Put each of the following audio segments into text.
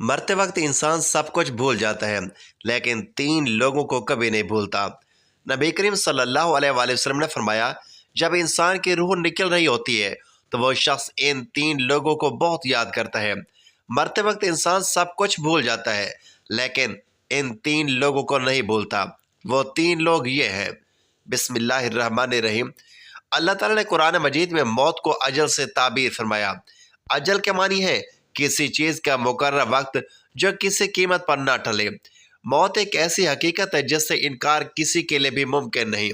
مرتے وقت انسان سب کچھ بھول جاتا ہے، لیکن تین لوگوں کو کبھی نہیں بھولتا۔ نبی کریم صلی اللہ علیہ وآلہ وسلم نے فرمایا، جب انسان کی روح نکل رہی ہوتی ہے تو وہ شخص ان تین لوگوں کو بہت یاد کرتا ہے۔ مرتے وقت انسان سب کچھ بھول جاتا ہے، لیکن ان تین لوگوں کو نہیں بھولتا۔ وہ تین لوگ یہ ہیں۔ بسم اللہ الرحمن الرحیم۔ اللہ تعالیٰ نے قرآن مجید میں موت کو اجل سے تعبیر فرمایا۔ اجل کے معنی ہے کسی چیز کا مقررہ وقت جو کسی قیمت پر نہ ٹلے۔ موت ایک ایسی حقیقت ہے جس سے انکار کسی کے لیے بھی ممکن نہیں۔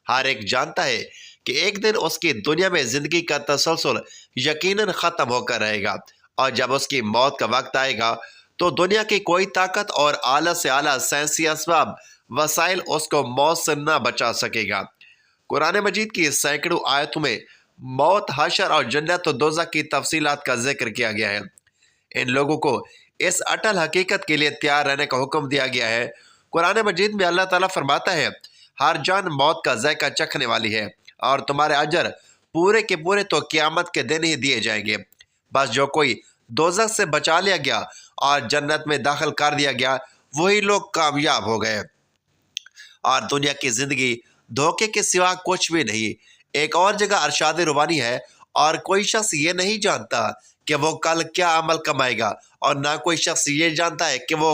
ہر ایک جانتا ہے کہ ایک دن اس کی دنیا میں زندگی کا تسلسل یقیناً ختم ہو کر رہے گا، اور جب اس کی موت کا وقت آئے گا تو دنیا کی کوئی طاقت اور اعلیٰ سے اعلیٰ سائنسی اسباب وسائل اس کو موت سے نہ بچا سکے گا۔ قرآن مجید کی سینکڑوں آیتوں میں موت، حشر اور جنت و دوزخ کی تفصیلات کا ذکر کیا گیا ہے۔ ان لوگوں کو اس اٹل حقیقت کے لیے تیار رہنے کا حکم دیا گیا ہے۔ قرآن مجید میں اللہ تعالیٰ فرماتا ہے، ہر جان موت کا ذائقہ چکھنے والی ہے، اور تمہارے اجر پورے کے پورے تو قیامت کے دن ہی دیے جائیں گے۔ بس جو کوئی دوزخ سے بچا لیا گیا اور جنت میں داخل کر دیا گیا، وہی لوگ کامیاب ہو گئے۔ اور دنیا کی زندگی دھوکے کے سوا کچھ بھی نہیں۔ ایک اور جگہ ارشاد ربانی ہے، اور کوئی شخص یہ نہیں جانتا کہ وہ کل کیا عمل کمائے گا، اور نہ کوئی شخص یہ جانتا ہے کہ وہ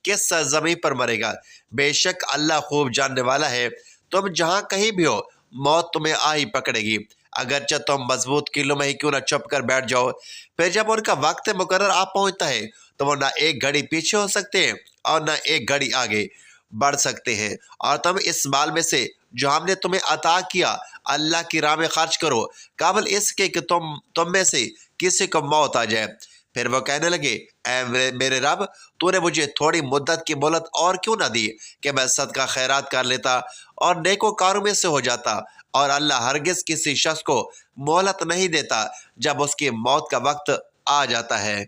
کس سرزمین پر مرے گا۔ بے شک اللہ خوب جاننے والا ہے۔ تم جہاں کہیں بھی ہو، موت تمہیں آ ہی پکڑے گی، اگرچہ تم مضبوط قلعوں میں ہی کیوں نہ چھپ کر بیٹھ جاؤ۔ پھر جب ان کا وقت مقرر آ پہنچتا ہے تو وہ نہ ایک گھڑی پیچھے ہو سکتے ہیں اور نہ ایک گھڑی آگے بڑھ سکتے ہیں۔ اور تم اس مال میں سے جو ہم نے تمہیں عطا کیا اللہ کی راہ میں خرچ کرو، قبل اس کے کہ تم میں سے کسی کو موت آ جائے۔ پھر وہ کہنے لگے، اے میرے رب، تو نے مجھے تھوڑی مدت کی مہلت اور کیوں نہ دی کہ میں صدقہ خیرات کر لیتا اور نیکوکاروں میں سے ہو جاتا۔ اور اللہ ہرگز کسی شخص کو مہلت نہیں دیتا جب اس کی موت کا وقت آ جاتا ہے۔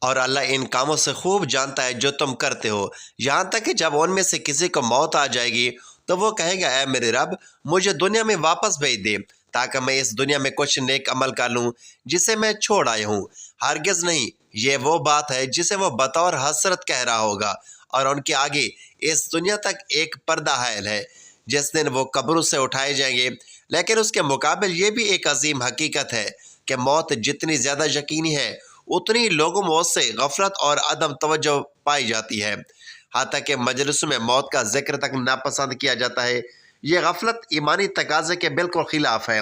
اور اللہ ان کاموں سے خوب جانتا ہے جو تم کرتے ہو، یہاں تک کہ جب ان میں سے کسی کو موت آ جائے گی تو وہ کہے گا، اے میرے رب، مجھے دنیا میں واپس بھیج دے تاکہ میں اس دنیا میں کچھ نیک عمل کر لوں جسے میں چھوڑ آیا ہوں۔ ہرگز نہیں، یہ وہ بات ہے جسے وہ بطور حسرت کہہ رہا ہوگا، اور ان کے آگے اس دنیا تک ایک پردہ حائل ہے۔ جس دن وہ قبروں سے اٹھائے جائیں گے، لیکن اس کے مقابل یہ بھی ایک عظیم حقیقت ہے کہ موت جتنی زیادہ یقینی ہے، اتنی لوگوں میں اس سے غفلت اور عدم توجہ پائی جاتی ہے، حتیٰ کہ مجلسوں میں موت کا ذکر تک ناپسند کیا جاتا ہے۔ یہ غفلت ایمانی تقاضے کے بالکل خلاف ہے۔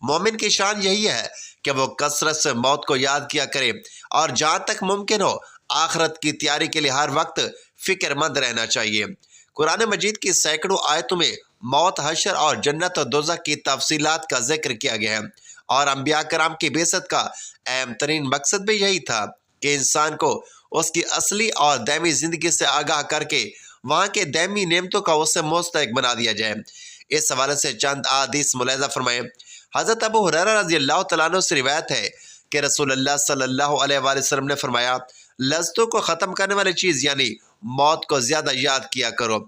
مومن کی شان یہی ہے کہ وہ کثرت سے موت کو یاد کیا کرے، اور جہاں تک ممکن ہو آخرت کی تیاری کے لیے ہر وقت فکر مند رہنا چاہیے۔ قرآن مجید کی سینکڑوں آیتوں میں موت، حشر اور جنت و دوزخ کی تفصیلات کا ذکر کیا گیا ہے، اور انبیاء کرام کی بعثت کا اہم ترین مقصد بھی یہی تھا کہ انسان کو اس کی اصلی اور دائمی زندگی سے آگاہ کر کے وہاں کے دائمی نعمتوں کا اس سے مستحق بنا دیا جائے۔ اس حوالے سے چند احادیث ملاحظہ فرمائیں۔ حضرت ابو ہریرہ رضی اللہ تعالیٰ عنہ سے روایت ہے کہ رسول اللہ صلی اللہ علیہ وآلہ وسلم نے فرمایا، لذتوں کو ختم کرنے والی چیز یعنی موت کو زیادہ یاد کیا کرو۔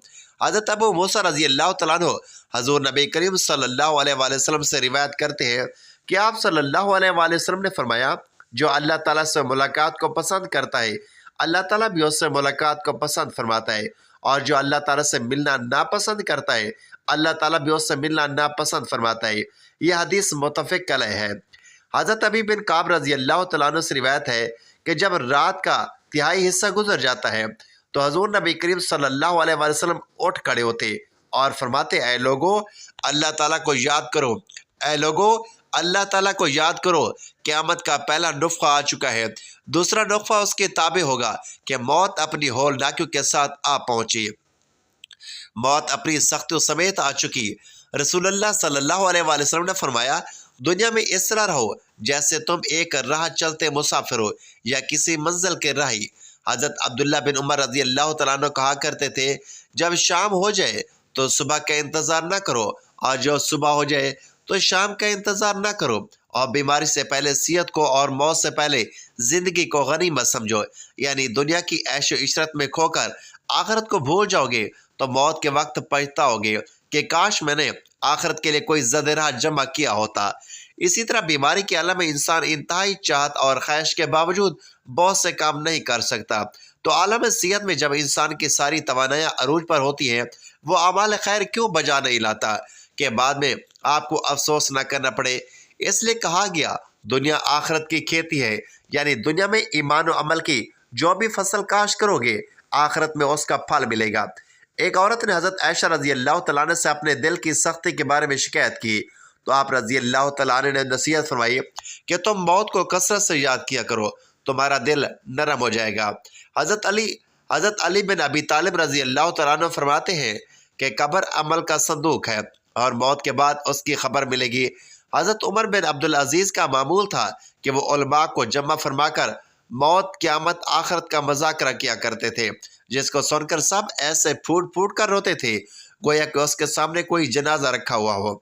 حضرت ابو موسیٰ رضی اللہ تعالیٰ عنہ حضور نبی کریم صلی اللہ علیہ وآلہ وسلم سے روایت کرتے ہیں کہ آپ صلی اللہ علیہ وآلہ وسلم نے فرمایا، جو اللہ تعالیٰ سے ملاقات کو پسند کرتا ہے، اللہ تعالیٰ بھی اس سے ملاقات کو پسند فرماتا ہے، اور جو اللہ تعالیٰ سے ملنا ناپسند کرتا ہے، اللہ تعالیٰ بھی اس سے ملنا ناپسند فرماتا ہے۔ یہ حدیث متفق علیہ ہے۔ حضرت ابی بن کعب رضی اللہ تعالیٰ عنہ سے روایت ہے کہ جب رات کا تہائی حصہ گزر جاتا ہے تو حضور نبی کریم صلی اللہ علیہ وآلہ وسلم اٹھ کھڑے ہوتے اور فرماتے، اے لوگو، اللہ تعالیٰ کو یاد کرو، اے لوگو، اللہ تعالیٰ کو یاد کرو، قیامت کا پہلا نفخہ آ چکا ہے، دوسرا نفخہ اس کے تابع ہوگا کہ موت اپنی ہولناکیوں کے ساتھ آ پہنچی، موت اپنی سختیوں سمیت آ چکی۔ رسول اللہ صلی اللہ علیہ وآلہ وسلم نے فرمایا، دنیا میں اس طرح رہو جیسے تم ایک راہ چلتے مسافر ہو یا کسی منزل کے راہی۔ حضرت عبداللہ بن عمر رضی اللہ تعالیٰ عنہ کہا کرتے تھے، جب شام ہو جائے تو صبح کا انتظار نہ کرو، اور جو صبح ہو جائے تو شام کا انتظار نہ کرو، اور بیماری سے پہلے صحت کو اور موت سے پہلے زندگی کو غنیمت سمجھو۔ یعنی دنیا کی عیش و عشرت میں کھو کر آخرت کو بھول جاؤ گے تو موت کے وقت پچھتاؤ گے کہ کاش میں نے آخرت کے لیے کوئی زد راہ جمع کیا ہوتا۔ اسی طرح بیماری کے عالم میں انسان انتہائی چاہت اور خواہش کے باوجود بہت سے کام نہیں کر سکتا۔ تو عالم صحت میں جب انسان کی ساری توانائیاں عروج پر ہوتی ہیں، وہ اعمال خیر کیوں بجا نہیں لاتا کہ بعد میں آپ کو افسوس نہ کرنا پڑے؟ اس لیے کہا گیا دنیا آخرت کی کھیتی ہے، یعنی دنیا میں ایمان و عمل کی جو بھی فصل کاشت کرو گے آخرت میں اس کا پھل ملے گا۔ ایک عورت نے حضرت عائشہ رضی اللہ تعالیٰ عنہ سے اپنے دل کی سختی کے بارے میں شکایت کی، تو آپ رضی اللہ تعالیٰ عنہ نے نصیحت فرمائی کہ تم موت کو کثرت سے یاد کیا کرو، تمہارا دل نرم ہو جائے گا۔ حضرت علی بن ابی طالب رضی اللہ تعالیٰ عنہ فرماتے ہیں کہ قبر عمل کا صندوق ہے اور موت کے بعد اس کی خبر ملے گی۔ حضرت عمر بن عبدالعزیز کا معمول تھا کہ وہ علماء کو جمع فرما کر موت، قیامت، آخرت کا مذاکرہ کیا کرتے تھے، جس کو سن کر سب ایسے پھوٹ پھوٹ کر روتے تھے گویا کہ اس کے سامنے کوئی جنازہ رکھا ہوا ہو۔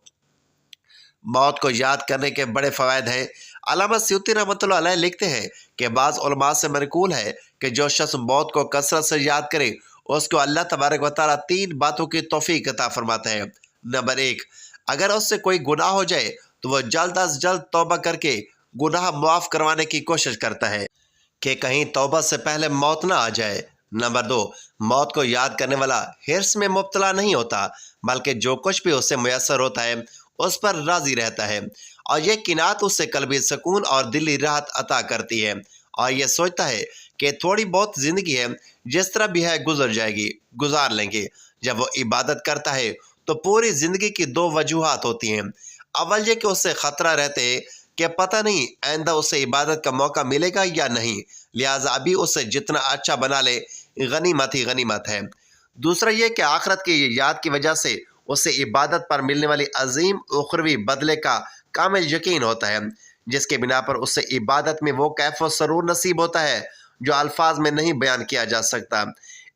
موت کو یاد کرنے کے بڑے فوائد ہیں۔ علامہ سیوطی رحمۃ اللہ علیہ لکھتے ہیں کہ بعض علماء سے منقول ہے کہ جو شخص موت کو کثرت سے یاد کرے اس کو اللہ تبارک و تعالیٰ 3 باتوں کی توفیق عطا فرماتا ہے۔ نمبر 1، اگر اس سے کوئی گناہ ہو جائے تو وہ جلد از جلد توبہ کر کے گناہ معاف کروانے کی کوشش کرتا ہے کہ کہیں توبہ سے پہلے موت نہ آ جائے۔ نمبر 2، موت کو یاد کرنے والا حرص میں مبتلا نہیں ہوتا، بلکہ جو کچھ بھی اسے میسر ہوتا ہے اس پر راضی رہتا ہے، اور یہ قناعت اسے قلبی سکون اور دلی راحت عطا کرتی ہے، اور یہ سوچتا ہے کہ تھوڑی بہت زندگی ہے، جس طرح بھی ہے گزار لیں گے۔ جب وہ عبادت کرتا ہے تو پوری زندگی کی 2 وجوہات ہوتی ہیں۔ اول یہ کہ اسے خطرہ رہتے کہ پتہ نہیں آئندہ اسے عبادت کا موقع ملے گا یا نہیں، لہٰذا ابھی اسے جتنا اچھا بنا لے غنیمت ہی غنیمت ہے۔ دوسرا یہ کہ آخرت کی یاد کی وجہ سے اسے عبادت پر ملنے والی عظیم اخروی بدلے کا کامل یقین ہوتا ہے، جس کے بنا پر اسے عبادت میں وہ کیف و سرور نصیب ہوتا ہے جو الفاظ میں نہیں بیان کیا جا سکتا۔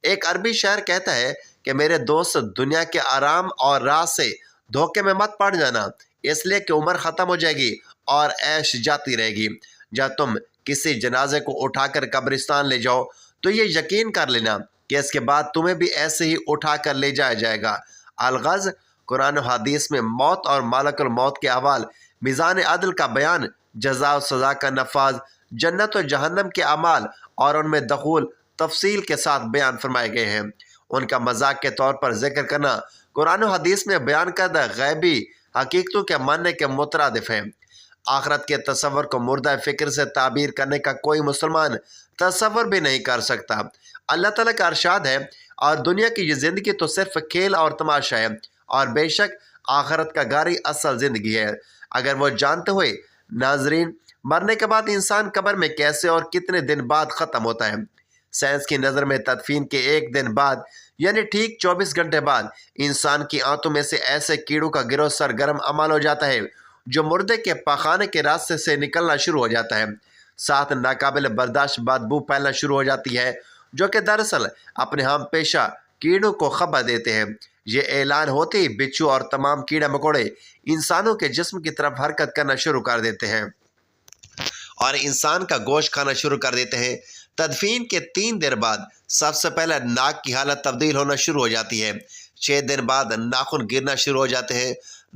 ایک عربی شاعر کہتا ہے کہ میرے دوست، دنیا کے آرام اور راحت سے دھوکے میں مت پڑ جانا، اس لیے کہ عمر ختم ہو جائے گی اور عیش جاتی رہے گی۔ جب تم کسی جنازے کو اٹھا کر قبرستان لے جاؤ تو یہ یقین کر لینا کہ اس کے بعد تمہیں بھی ایسے ہی اٹھا کر لے جایا جائے گا۔ الغرض، قرآن و حدیث میں موت اور ملک الموت کے احوال، میزان عدل کا بیان، جزا و سزا کا نفاذ، جنت و جہنم کے اعمال اور ان میں دخول تفصیل کے ساتھ بیان فرمائے گئے ہیں۔ ان کا مذاق کے طور پر ذکر کرنا قرآن و حدیث میں بیان کردہ غیبی حقیقتوں کے ماننے کے مترادف ہے۔ آخرت کے تصور کو مردہ فکر سے تعبیر کرنے کا کوئی مسلمان تصور بھی نہیں کر سکتا۔ اللہ تعالیٰ کا ارشاد ہے، اور دنیا کی یہ زندگی تو صرف کھیل اور تماشا ہے، اور بے شک آخرت کا گھر ہی اصل زندگی ہے۔ اگر وہ جانتے ہوئے ناظرین، مرنے کے بعد انسان قبر میں کیسے اور کتنے دن بعد ختم ہوتا ہے۔ سائنس کی نظر میں تدفین کے 1 دن بعد، یعنی ٹھیک 24 گھنٹے بعد، انسان کی آنتوں میں سے ایسے کیڑوں کا گروہ سرگرم عمل ہو جاتا ہے جو مردے کے پاخانے کے راستے سے نکلنا شروع ہو جاتا ہے۔ ساتھ ناقابل برداشت بدبو پھیلنا شروع ہو جاتی ہے، جو کہ دراصل اپنے ہم پیشہ کیڑوں کو خبر دیتے ہیں۔ یہ اعلان ہوتے ہی بچھو اور تمام کیڑے مکوڑے انسانوں کے جسم کی طرف حرکت کرنا شروع کر دیتے ہیں اور انسان کا گوشت کھانا شروع کر دیتے ہیں۔ تدفین کے 3 دن بعد سب سے پہلے ناک کی حالت تبدیل ہونا شروع ہو جاتی ہے۔ 6 دن بعد ناخن گرنا شروع ہو جاتے ہیں۔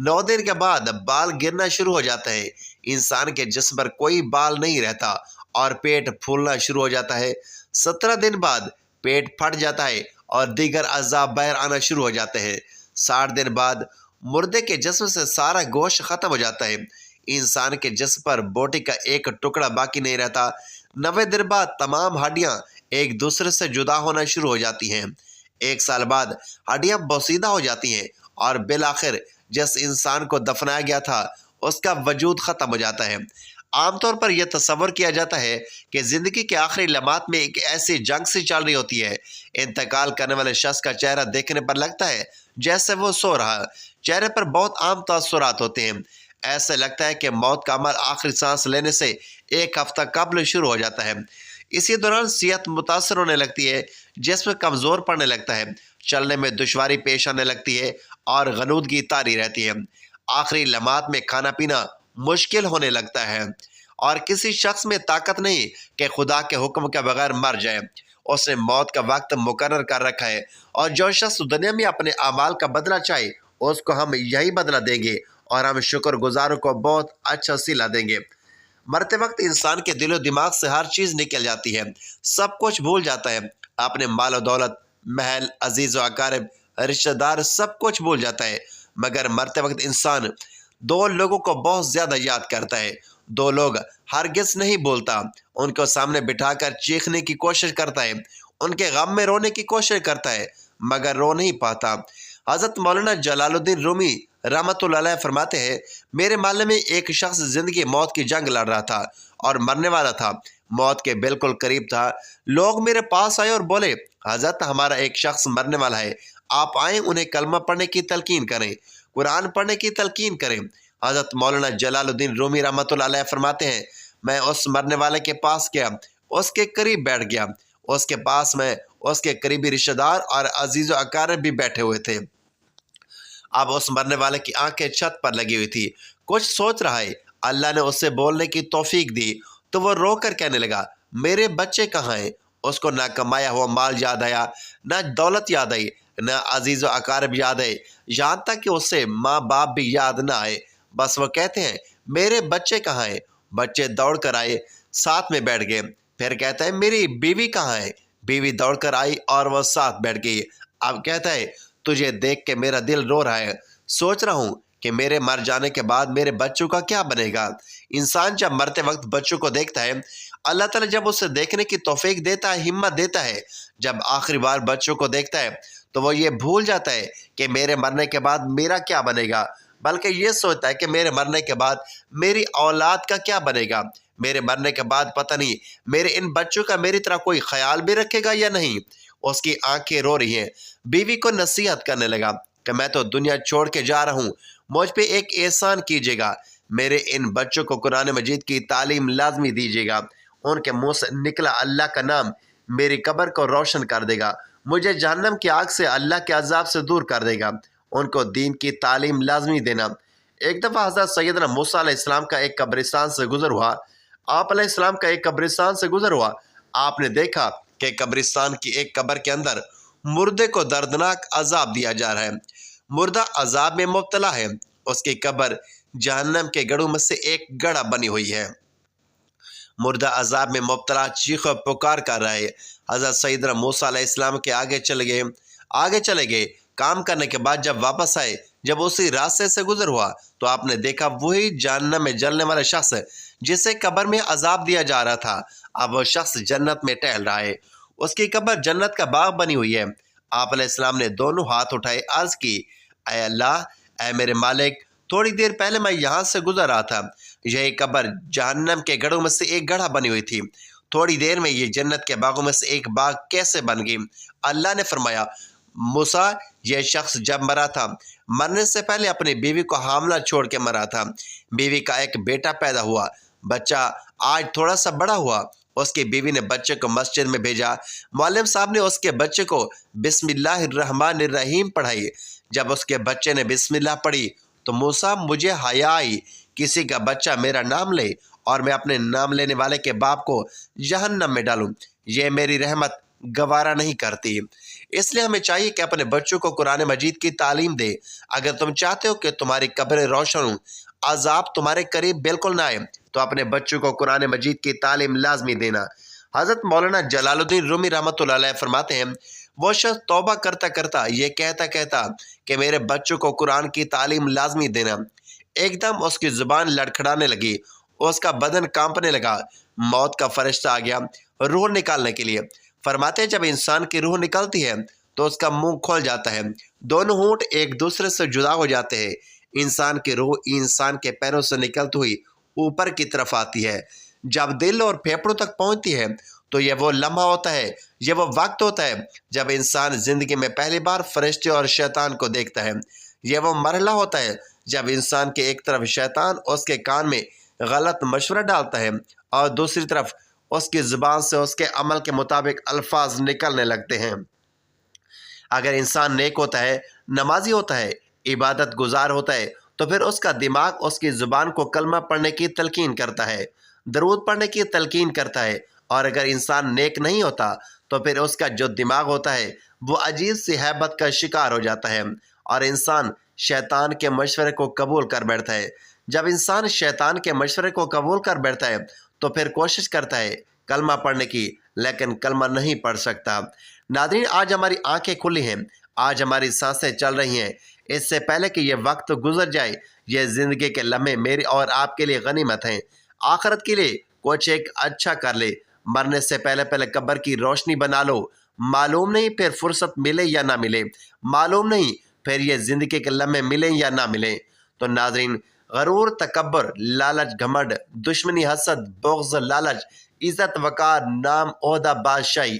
9 دن کے بعد بال گرنا شروع ہو جاتے ہیں۔ انسان کے جسم پر کوئی بال نہیں رہتا اور پیٹ پھولنا شروع ہو جاتا ہے۔ 17 دن بعد پیٹ پھٹ جاتا ہے اور دیگر اعضاء باہر آنا شروع ہو جاتے ہیں۔ 60 دن بعد مردے کے جسم سے سارا گوشت ختم ہو جاتا ہے۔ انسان کے جسم پر بوٹی کا ایک ٹکڑا باقی نہیں رہتا۔ 90 دن بعد تمام ہڈیاں ایک دوسرے سے جدا ہونا شروع ہو جاتی ہیں۔ 1 سال بعد ہڈیاں بوسیدہ ہو جاتی ہیں اور بالآخر جس انسان کو دفنایا گیا تھا اس کا وجود ختم ہو جاتا ہے۔ عام طور پر یہ تصور کیا جاتا ہے کہ زندگی کے آخری لمحات میں ایک ایسی جنگ سی چل رہی ہوتی ہے۔ انتقال کرنے والے شخص کا چہرہ دیکھنے پر لگتا ہے جیسے وہ سو رہا۔ چہرے پر بہت عام تاثرات ہوتے ہیں۔ ایسے لگتا ہے کہ موت کا عمل آخری سانس لینے سے 1 ہفتہ قبل شروع ہو جاتا ہے۔ اسی دوران صحت متاثر ہونے لگتی ہے، جسم کمزور پڑنے لگتا ہے، چلنے میں دشواری پیش آنے لگتی ہے اور غنودگی طاری رہتی ہے۔ آخری لمحات میں کھانا پینا مشکل ہونے لگتا ہے اور کسی شخص میں طاقت نہیں کہ خدا کے حکم کے بغیر مر جائے۔ اس نے موت کا وقت مقرر کر رکھا ہے، اور جو شخص دنیا میں اپنے اعمال کا بدلہ چاہے اس کو ہم یہی بدلہ دیں گے، اور ہم شکر گزاروں کو بہت اچھا صلہ دیں گے۔ مرتے وقت انسان کے دل و دماغ سے ہر چیز نکل جاتی ہے، سب کچھ بھول جاتا ہے، اپنے مال و دولت، محل، عزیز و اقارب، رشتہ دار، سب کچھ بھول جاتا ہے، مگر مرتے وقت انسان دو لوگوں کو بہت زیادہ یاد کرتا ہے۔ دو لوگ ہرگز نہیں بولتا، ان کو سامنے بٹھا کر چیخنے کی کوشش کرتا ہے، ان کے غم میں رونے کی کوشش کرتا ہے، مگر رو نہیں پاتا۔ حضرت مولانا جلال الدین رومی رحمۃ اللہ علیہ فرماتے ہیں، میرے محلے میں ایک شخص زندگی موت کی جنگ لڑ رہا تھا اور مرنے والا تھا، موت کے بالکل قریب تھا۔ لوگ میرے پاس آئے اور بولے، حضرت ہمارا ایک شخص مرنے والا ہے، آپ آئیں انہیں کلمہ پڑھنے کی تلقین کریں، قرآن پڑھنے کی تلقین کریں۔ حضرت مولانا جلال الدین رومی رحمۃ اللہ علیہ فرماتے ہیں، میں اس مرنے والے کے پاس گیا، اس کے قریب بیٹھ گیا، اس کے پاس میں اس کے قریبی رشتہ دار اور عزیز و اقارب بھی بیٹھے ہوئے تھے۔ اب اس مرنے والے کی آنکھیں چھت پر لگی ہوئی تھی، کچھ سوچ رہا ہے۔ اللہ نے اسے بولنے کی توفیق دی تو وہ رو کر کہنے لگا، میرے بچے کہاں ہیں؟ اس کو نہ کمایا ہوا مال یاد آیا، نہ دولت یاد آئی، نہ عزیز و اقارب یاد آئے، یہاں تک کہ اسے ماں باپ بھی یاد نہ آئے۔ بس وہ کہتے ہیں، میرے بچے کہاں ہیں؟ بچے دوڑ کر آئے، ساتھ میں بیٹھ گئے۔ پھر کہتا ہے، میری بیوی کہاں ہے؟ بیوی دوڑ کر آئی اور وہ ساتھ بیٹھ گئی۔ اب کہتا ہے، تجھے دیکھ کے میرا دل رو رہا ہے، سوچ رہا ہوں کہ میرے مر جانے کے بعد میرے بچوں کا کیا بنے گا۔ انسان جب مرتے وقت بچوں کو دیکھتا ہے، اللہ تعالیٰ جب اسے دیکھنے کی توفیق دیتا ہے، ہمت دیتا ہے، جب آخری بار بچوں کو دیکھتا ہے تو وہ یہ بھول جاتا ہے کہ میرے مرنے کے بعد میرا کیا بنے گا، بلکہ یہ سوچتا ہے کہ میرے مرنے کے بعد میری اولاد کا کیا بنے گا، میرے مرنے کے بعد پتہ نہیں میرے ان بچوں کا میری طرح کوئی خیال بھی رکھے گا یا نہیں۔ اس کی آنکھیں رو رہی ہیں۔ بیوی کو نصیحت کرنے لگا کہ میں تو دنیا چھوڑ کے جا رہا ہوں، مجھ پہ ایک احسان کیجیے گا، میرے ان بچوں کو قرآن مجید کی تعلیم لازمی دیجیے گا۔ ان کے منہ سے نکلا اللہ کا نام میری قبر کو روشن کر دے گا، مجھے جہنم کی آگ سے اللہ کے عذاب سے دور کر دے گا۔ ان کو دین کی تعلیم لازمی دینا۔ ایک دفعہ حضرت سیدنا موسیٰ علیہ السلام کا ایک قبرستان سے گزر ہوا۔ آپ علیہ السلام کا ایک قبرستان سے گزر ہوا۔ آپ نے دیکھا کہ قبرستان کی ایک قبر کے اندر مردے کو دردناک عذاب دیا جا رہا ہے۔ مردہ عذاب میں مبتلا ہے، اس کی قبر جہنم کے گڑھوں میں سے ایک گڑھا بنی ہوئی ہے۔ مردہ عذاب میں مبتلا چیخ و پکار کر رہا ہے۔ حضرت سیدنا موسیٰ علیہ السلام کے آگے چلے گئے۔ کام کرنے کے بعد جب واپس آئے، جب اسی راستے سے گزر ہوا تو آپ نے دیکھا وہی جہنم میں جلنے والا شخص جسے قبر میں عذاب دیا جا رہا تھا، اب وہ شخص جنت میں ٹہل رہا ہے۔ اس کی قبر جنت کا باغ بنی ہوئی ہے۔ آپ علیہ السلام نے دونوں ہاتھ اٹھائے، عرض کی، اے اللہ، اے میرے مالک، تھوڑی دیر پہلے میں یہاں سے گزر رہا تھا، یہی قبر جہنم کے گڑھوں میں سے ایک گڑھا بنی ہوئی تھی، تھوڑی دیر میں یہ جنت کے باغوں میں سے ایک باغ کیسے بن گئی؟ اللہ نے فرمایا، موسیٰ، یہ شخص جب مرا تھا، مرنے سے پہلے اپنی بیوی کو حاملہ چھوڑ کے مرا تھا۔ بیوی کا ایک بیٹا پیدا ہوا، بچہ آج تھوڑا سا بڑا ہوا، اس کی بیوی نے بچے کو مسجد میں بھیجا، معلم صاحب نے اس کے بچے کو بسم اللہ الرحمن الرحیم پڑھائی۔ جب اس کے بچے نے بسم اللہ پڑھی تو موسیٰ، مجھے حیا آئی، کسی کا بچہ میرا نام لے اور میں اپنے نام لینے والے کے باپ کو جہنم میں ڈالوں، یہ میری رحمت گوارا نہیں کرتی۔ اس لیے ہمیں چاہیے کہ اپنے بچوں کو قرآن مجید کی تعلیم دے۔ اگر تم چاہتے ہو کہ تمہاری قبریں روشن ہوں، عذاب تمہارے قریب بالکل نہ آئے، تو اپنے بچوں کو قرآن مجید کی تعلیم لازمی دینا۔ حضرت مولانا جلال الدین رومی رحمۃ اللہ علیہ فرماتے ہیں، وہ شخص توبہ کرتا کرتا یہ کہتا کہ میرے بچوں کو قرآن کی تعلیم لازمی دینا، ایک دم اس کی زبان لڑکھڑانے لگی، اس کا بدن کانپنے لگا، موت کا فرشتہ آ گیا روح نکالنے کے لیے۔ فرماتے ہیں، جب انسان کی روح نکلتی ہے تو اس کا منہ کھول جاتا ہے، دونوں ہونٹ ایک دوسرے سے جدا ہو جاتے ہیں، انسان کی روح انسان کے پیروں سے نکلتی ہوئی اوپر کی طرف آتی ہے۔ جب دل اور پھیپھڑوں تک پہنچتی ہے تو یہ وہ لمحہ ہوتا ہے، یہ وہ وقت ہوتا ہے جب انسان زندگی میں پہلی بار فرشتے اور شیطان کو دیکھتا ہے۔ یہ وہ مرحلہ ہوتا ہے جب انسان کے ایک طرف شیطان اس کے کان میں غلط مشورہ ڈالتا ہے اور دوسری طرف اس کی زبان سے اس کے عمل کے مطابق الفاظ نکلنے لگتے ہیں۔ اگر انسان نیک ہوتا ہے، نمازی ہوتا ہے، عبادت گزار ہوتا ہے، تو پھر اس کا دماغ اس کی زبان کو کلمہ پڑھنے کی تلقین کرتا ہے، درود پڑھنے کی تلقین کرتا ہے، اور اگر انسان نیک نہیں ہوتا تو پھر اس کا جو دماغ ہوتا ہے وہ عجیب سی ہیبت کا شکار ہو جاتا ہے اور انسان شیطان کے مشورے کو قبول کر بیٹھتا ہے۔ جب انسان شیطان کے مشورے کو قبول کر بیٹھتا ہے تو پھر کوشش کرتا ہے کلمہ پڑھنے کی، لیکن کلمہ نہیں پڑھ سکتا۔ ناظرین، آج ہماری آنکھیں کھلی ہیں، آج ہماری سانسیں چل رہی ہیں۔ اس سے پہلے کہ یہ وقت گزر جائے، یہ زندگی کے لمحے میری اور آپ کے لیے غنیمت ہیں۔ آخرت کے لیے کچھ ایک اچھا کر لے، مرنے سے پہلے قبر کی روشنی بنا لو۔ معلوم نہیں پھر فرصت ملے یا نہ ملے، معلوم نہیں پھر یہ زندگی کے لمحے ملیں یا نہ ملیں۔ تو ناظرین، غرور، تکبر، لالچ، گھمنڈ، دشمنی، حسد، بغض، لالچ، عزت، وقار، نام، عہدہ، بادشاہی،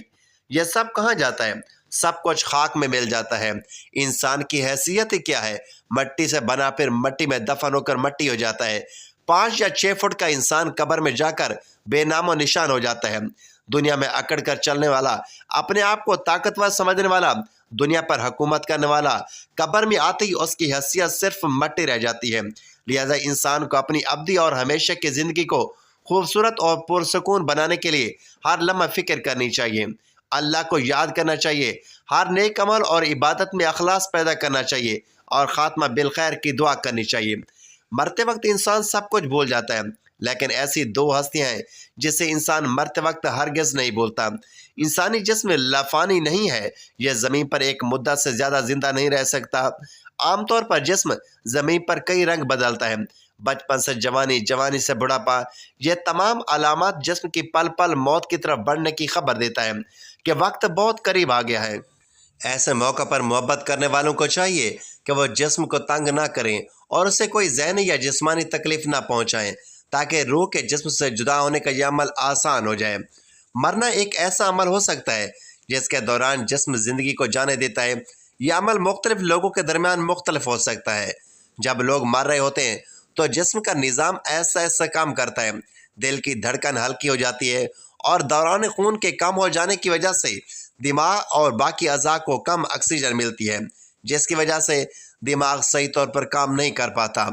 یہ سب کہاں جاتا ہے؟ سب کچھ خاک میں مل جاتا ہے۔ انسان کی حیثیت ہی کیا ہے؟ مٹی سے بنا، پھر مٹی میں دفن ہو کر مٹی ہو جاتا ہے۔ 5 یا 6 فٹ کا انسان قبر میں جا کر بے نام و نشان ہو جاتا ہے۔ دنیا میں اکڑ کر چلنے والا، اپنے آپ کو طاقتور سمجھنے والا، دنیا پر حکومت کرنے والا، قبر میں آتے ہی اس کی حیثیت صرف مٹی رہ جاتی ہے۔ لہذا انسان کو اپنی ابدی اور ہمیشہ کی زندگی کو خوبصورت اور پرسکون بنانے کے لیے ہر لمحہ فکر کرنی چاہیے، اللہ کو یاد کرنا چاہیے، ہر نیک عمل اور عبادت میں اخلاص پیدا کرنا چاہیے اور خاتمہ بالخیر کی دعا کرنی چاہیے۔ مرتے وقت انسان سب کچھ بھول جاتا ہے، لیکن ایسی 2 ہستیاں ہیں جسے انسان مرتے وقت ہرگز نہیں بھولتا۔ انسانی جسم لافانی نہیں ہے، یہ زمین پر ایک مدت سے زیادہ زندہ نہیں رہ سکتا۔ عام طور پر جسم زمین پر کئی رنگ بدلتا ہے، بچپن سے جوانی، جوانی سے بڑھاپا۔ یہ تمام علامات جسم کی پل پل موت کی طرف بڑھنے کی خبر دیتا ہے کہ وقت بہت قریب آ گیا ہے۔ ایسے موقع پر محبت کرنے والوں کو چاہیے کہ وہ جسم کو تنگ نہ کریں اور اسے کوئی ذہنی یا جسمانی تکلیف نہ پہنچائیں، تاکہ روح کے جسم سے جدا ہونے کا یہ عمل آسان ہو جائے۔ مرنا ایک ایسا عمل ہو سکتا ہے جس کے دوران جسم زندگی کو جانے دیتا ہے۔ یہ عمل مختلف لوگوں کے درمیان مختلف ہو سکتا ہے۔ جب لوگ مر رہے ہوتے ہیں تو جسم کا نظام ایسا کام کرتا ہے، دل کی دھڑکن ہلکی ہو جاتی ہے اور دوران خون کے کم ہو جانے کی وجہ سے دماغ اور باقی اعضاء کو کم آکسیجن ملتی ہے، جس کی وجہ سے دماغ صحیح طور پر کام نہیں کر پاتا۔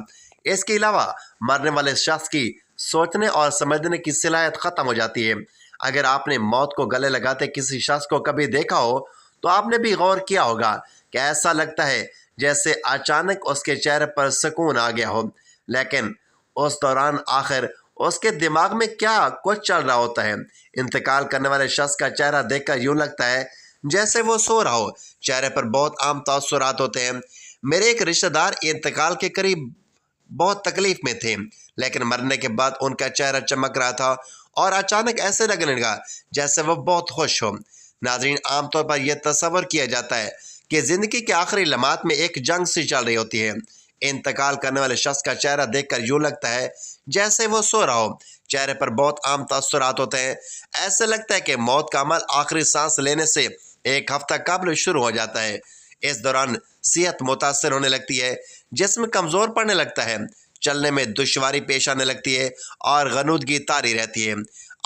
اس کے علاوہ مرنے والے شخص کی سوچنے اور سمجھنے کی صلاحیت ختم ہو جاتی ہے۔ اگر آپ نے موت کو گلے لگاتے کسی شخص کو کبھی دیکھا ہو تو آپ نے بھی غور کیا ہوگا کہ ایسا لگتا ہے جیسے اچانک اس کے چہرے پر سکون آ گیا ہو، لیکن اس دوران آخر اس کے دماغ میں کیا کچھ چل رہا ہوتا ہے؟ انتقال کرنے والے شخص کا چہرہ دیکھ کر یوں لگتا ہے جیسے وہ سو رہا ہو۔ چہرے پر بہت عام تاثرات ہوتے ہیں۔ میرے ایک رشتہ دار انتقال کے قریب بہت تکلیف میں تھے، لیکن مرنے کے بعد ان کا چہرہ چمک رہا تھا اور اچانک ایسے لگنے لگا جیسے وہ بہت خوش ہو۔ ناظرین، عام طور پر یہ تصور کیا جاتا ہے کہ زندگی کے آخری لمحات میں ایک جنگ سی چل رہی ہوتی ہے۔ انتقال کرنے والے شخص کا چہرہ دیکھ کر یوں لگتا ہے جیسے وہ سو رہا ہو۔ چہرے پر بہت عام تاثرات ہوتے ہیں۔ ایسے لگتا ہے کہ موت کا عمل آخری سانس لینے سے 1 ہفتہ قبل شروع ہو جاتا ہے۔ اس دوران صحت متاثر ہونے لگتی ہے، جسم کمزور پڑنے لگتا ہے، چلنے میں دشواری پیش آنے لگتی ہے اور غنودگی طاری رہتی ہے۔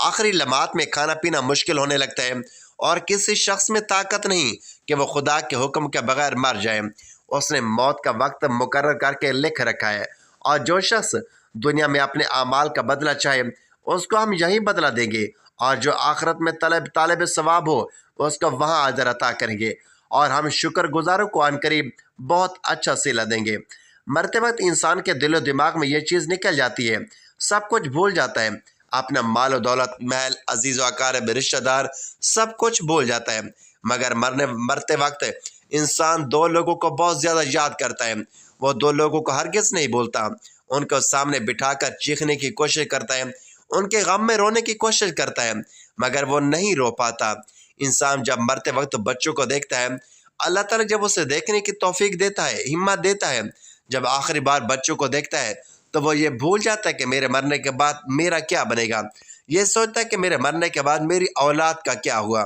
آخری لمحات میں کھانا پینا مشکل ہونے لگتا ہے اور کسی شخص میں طاقت نہیں کہ وہ خدا کے حکم کے بغیر مر جائے۔ اس نے موت کا وقت مقرر کر کے لکھ رکھا ہے، اور جو شخص دنیا میں اپنے اعمال کا بدلہ چاہے اس کو ہم یہی بدلہ دیں گے، اور جو آخرت میں طالب ثواب ہو اس کو وہاں اجر عطا کریں گے، اور ہم شکر گزاروں کو عن قریب بہت اچھا صلہ دیں گے۔ مرتے وقت انسان کے دل و دماغ میں یہ چیز نکل جاتی ہے، سب کچھ بھول جاتا ہے، اپنا مال و دولت، محل، عزیز و اقارب، رشتہ دار، سب کچھ بھول جاتا ہے۔ مگر مرتے وقت انسان 2 لوگوں کو بہت زیادہ یاد کرتا ہے۔ وہ 2 لوگوں کو ہرگز نہیں بھولتا، ان کو سامنے بٹھا کر چیخنے کی کوشش کرتا ہے، ان کے غم میں رونے کی کوشش کرتا ہے، مگر وہ نہیں رو پاتا۔ انسان جب مرتے وقت بچوں کو دیکھتا ہے، اللہ تعالیٰ جب اسے دیکھنے کی توفیق دیتا ہے، ہمت دیتا ہے، جب آخری بار بچوں کو دیکھتا ہے تو وہ یہ بھول جاتا ہے کہ میرے مرنے کے بعد میرا کیا بنے گا۔ یہ سوچتا ہے کہ میرے مرنے کے بعد میری اولاد کا کیا ہوا،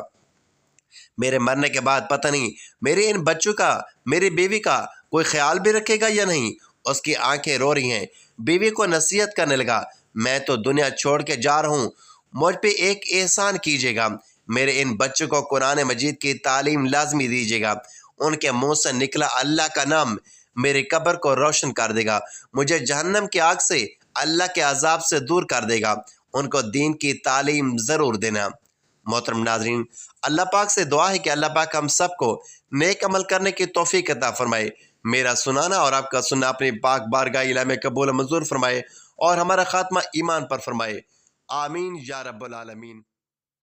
میرے مرنے کے بعد پتہ نہیں میرے ان بچوں کا، میری بیوی کا کوئی خیال بھی رکھے گا یا نہیں۔ اس کی آنکھیں رو رہی ہیں۔ بیوی کو نصیحت کرنے لگا، میں تو دنیا چھوڑ کے جا رہا ہوں، مجھ پہ ایک احسان کیجیے گا، میرے ان بچوں کو قرآن مجید کی تعلیم لازمی دیجیے گا۔ ان کے منہ سے نکلا اللہ کا نام میری قبر کو روشن کر دے گا، مجھے جہنم کی آگ سے، اللہ کے عذاب سے دور کر دے گا۔ ان کو دین کی تعلیم ضرور دینا۔ محترم ناظرین، اللہ پاک سے دعا ہے کہ اللہ پاک ہم سب کو نیک عمل کرنے کی توفیق عطا فرمائے، میرا سنانا اور آپ کا سننا اپنی پاک بارگاہ الہی میں قبول و منظور فرمائے اور ہمارا خاتمہ ایمان پر فرمائے، آمین یا رب العالمین۔